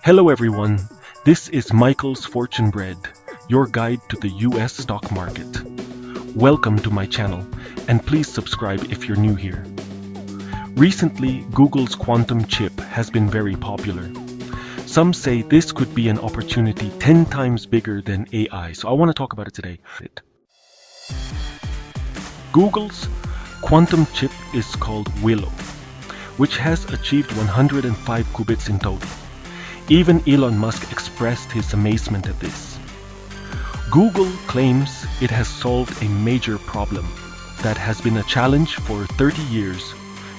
Hello everyone, this is Michael's Fortune Bread, your guide to the US stock market. Welcome to my channel, and please subscribe if you're new here. Recently, Google's quantum chip has been very popular. Some say this could be an opportunity 10 times bigger than AI, so I want to talk about it today. Google's quantum chip is called Willow, which has achieved 105 qubits in total. Even Elon Musk expressed his amazement at this. Google claims it has solved a major problem that has been a challenge for 30 years,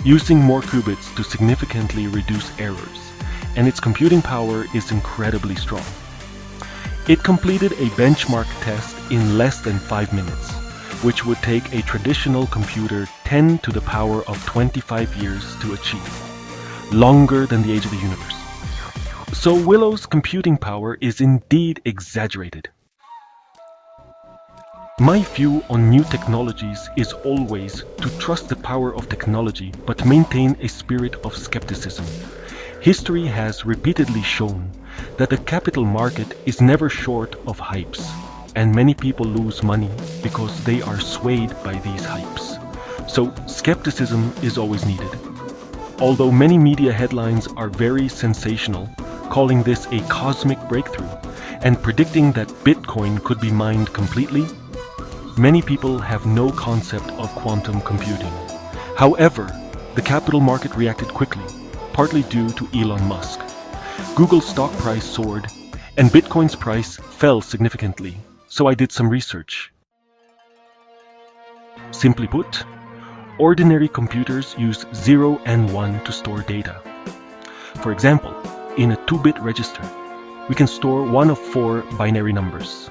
using more qubits to significantly reduce errors, and its computing power is incredibly strong. It completed a benchmark test in less than 5 minutes, which would take a traditional computer 10 to the power of 25 years to achieve, longer than the age of the universe. So Willow's computing power is indeed exaggerated. My view on new technologies is always to trust the power of technology but maintain a spirit of skepticism. History has repeatedly shown that the capital market is never short of hypes, and many people lose money because they are swayed by these hypes. So skepticism is always needed. Although many media headlines are very sensational, calling this a cosmic breakthrough and predicting that Bitcoin could be mined completely, many people have no concept of quantum computing. However, the capital market reacted quickly, partly due to Elon Musk. Google's stock price soared and Bitcoin's price fell significantly, so I did some research. Simply put, ordinary computers use 0 and 1 to store data. For example, in a 2-bit register, we can store one of 4 binary numbers.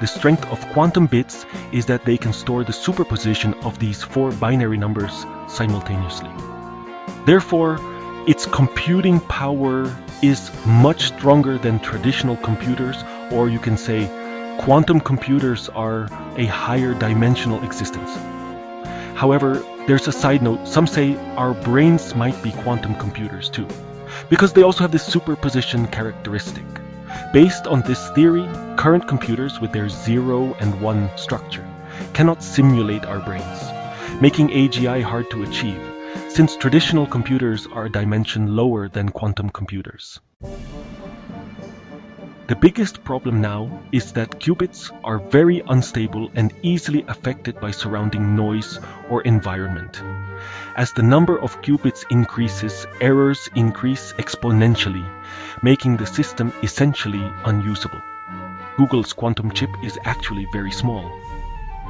The strength of quantum bits is that they can store the superposition of these 4 binary numbers simultaneously. Therefore, its computing power is much stronger than traditional computers, or you can say quantum computers are a higher dimensional existence. However, there's a side note. Some say our brains might be quantum computers too, because they also have this superposition characteristic. Based on this theory, current computers with their 0 and 1 structure cannot simulate our brains, making AGI hard to achieve, since traditional computers are a dimension lower than quantum computers. The biggest problem now is that qubits are very unstable and easily affected by surrounding noise or environment. As the number of qubits increases, errors increase exponentially, making the system essentially unusable. Google's quantum chip is actually very small,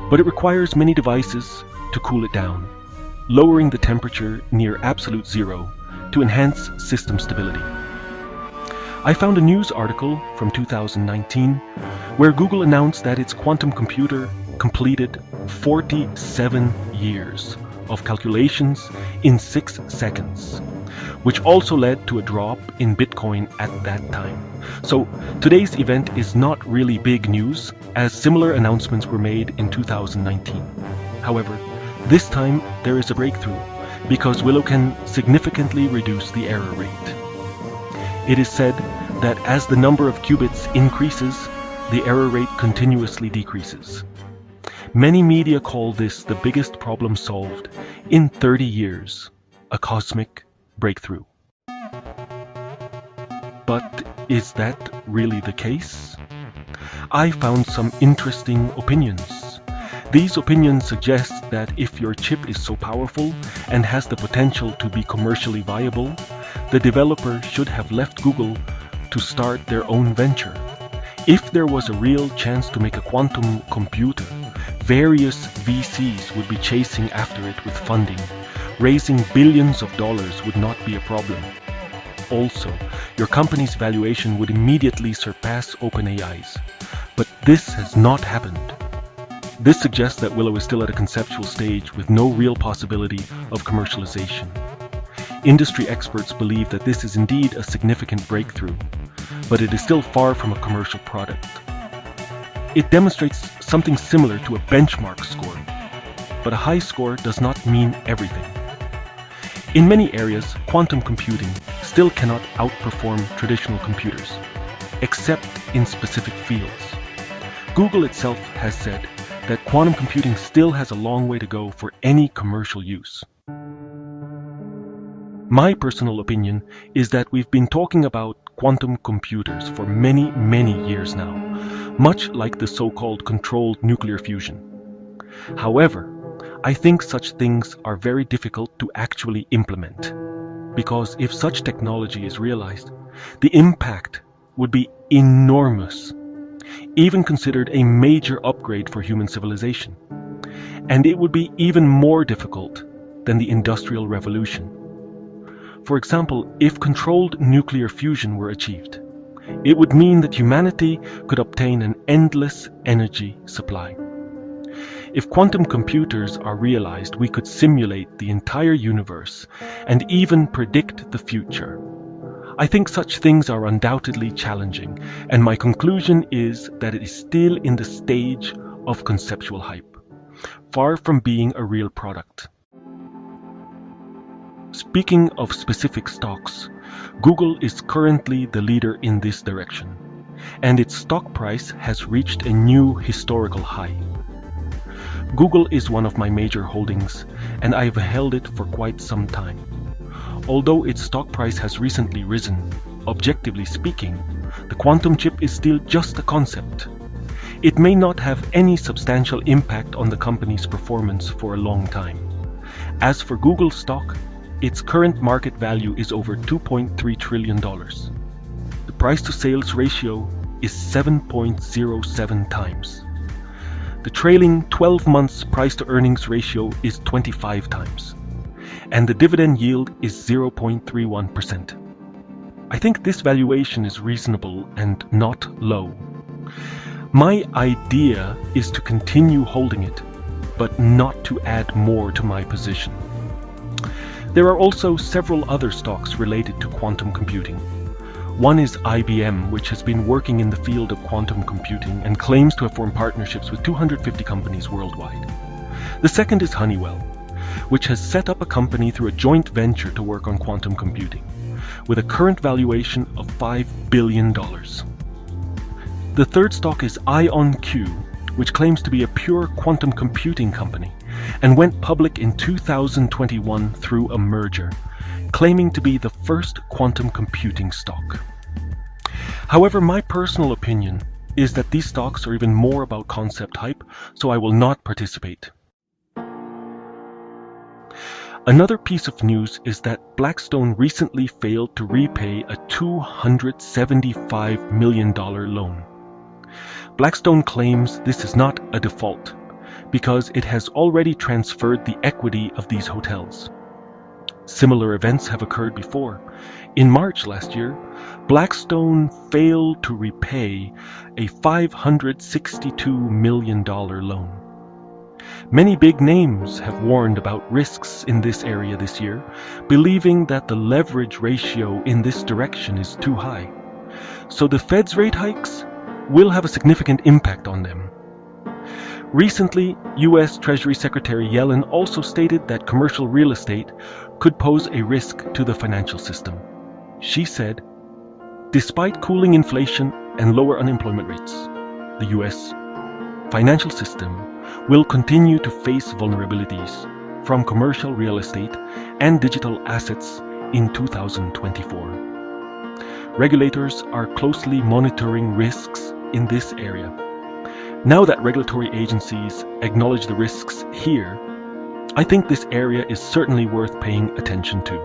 but it requires many devices to cool it down, lowering the temperature near absolute zero to enhance system stability. I found a news article from 2019 where Google announced that its quantum computer completed 47 years of calculations in 6 seconds, which also led to a drop in Bitcoin at that time. So today's event is not really big news, as similar announcements were made in 2019. However, this time there is a breakthrough because Willow can significantly reduce the error rate. It is said that as the number of qubits increases, the error rate continuously decreases. Many media call this the biggest problem solved in 30 years, a cosmic breakthrough. But is that really the case? I found some interesting opinions. These opinions suggest that if your chip is so powerful and has the potential to be commercially viable, the developer should have left Google to start their own venture. If there was a real chance to make a quantum computer, various VCs would be chasing after it with funding. Raising billions of dollars would not be a problem. Also, your company's valuation would immediately surpass OpenAI's. But this has not happened. This suggests that Willow is still at a conceptual stage with no real possibility of commercialization. Industry experts believe that this is indeed a significant breakthrough, but it is still far from a commercial product. It demonstrates something similar to a benchmark score, but a high score does not mean everything. In many areas, quantum computing still cannot outperform traditional computers, except in specific fields. Google itself has said that quantum computing still has a long way to go for any commercial use. My personal opinion is that we've been talking about quantum computers for many, many years now, much like the so-called controlled nuclear fusion. However, I think such things are very difficult to actually implement, because if such technology is realized, the impact would be enormous, even considered a major upgrade for human civilization. And it would be even more difficult than the Industrial Revolution. For example, if controlled nuclear fusion were achieved, it would mean that humanity could obtain an endless energy supply. If quantum computers are realized, we could simulate the entire universe and even predict the future. I think such things are undoubtedly challenging, and my conclusion is that it is still in the stage of conceptual hype, far from being a real product. Speaking of specific stocks, Google is currently the leader in this direction, and its stock price has reached a new historical high. Google is one of my major holdings, and I've held it for quite some time. Although its stock price has recently risen, objectively speaking, the quantum chip is still just a concept. It may not have any substantial impact on the company's performance for a long time. As for Google stock, its current market value is over $2.3 trillion. The price-to-sales ratio is 7.07 times. The trailing 12 months price-to-earnings ratio is 25 times, and the dividend yield is 0.31%. I think this valuation is reasonable and not low. My idea is to continue holding it, but not to add more to my position. There are also several other stocks related to quantum computing. One is IBM, which has been working in the field of quantum computing and claims to have formed partnerships with 250 companies worldwide. The second is Honeywell, which has set up a company through a joint venture to work on quantum computing, with a current valuation of $5 billion. The third stock is IonQ, which claims to be a pure quantum computing company and went public in 2021 through a merger, claiming to be the first quantum computing stock. However, my personal opinion is that these stocks are even more about concept hype, so I will not participate. Another piece of news is that Blackstone recently failed to repay a $275 million loan. Blackstone claims this is not a default, because it has already transferred the equity of these hotels. Similar events have occurred before. In March last year, Blackstone failed to repay a $562 million loan. Many big names have warned about risks in this area this year, believing that the leverage ratio in this direction is too high. So the Fed's rate hikes will have a significant impact on them. Recently, U.S. Treasury Secretary Yellen also stated that commercial real estate could pose a risk to the financial system. She said, despite cooling inflation and lower unemployment rates, the U.S. financial system will continue to face vulnerabilities from commercial real estate and digital assets in 2024. Regulators are closely monitoring risks in this area. Now that regulatory agencies acknowledge the risks here, I think this area is certainly worth paying attention to.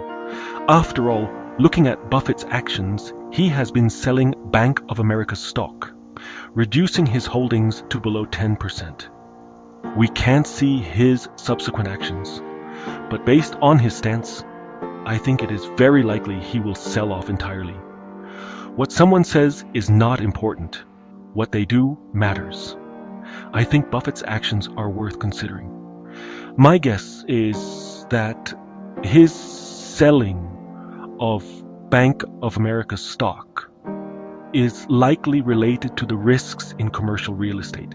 After all, looking at Buffett's actions, he has been selling Bank of America stock, reducing his holdings to below 10%. We can't see his subsequent actions, but based on his stance, I think it is very likely he will sell off entirely. What someone says is not important. What they do matters. I think Buffett's actions are worth considering. My guess is that his selling of Bank of America stock is likely related to the risks in commercial real estate.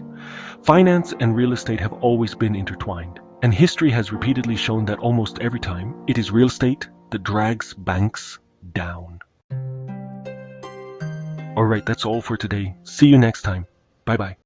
Finance and real estate have always been intertwined, and history has repeatedly shown that almost every time it is real estate that drags banks down. Alright, that's all for today. See you next time. Bye bye.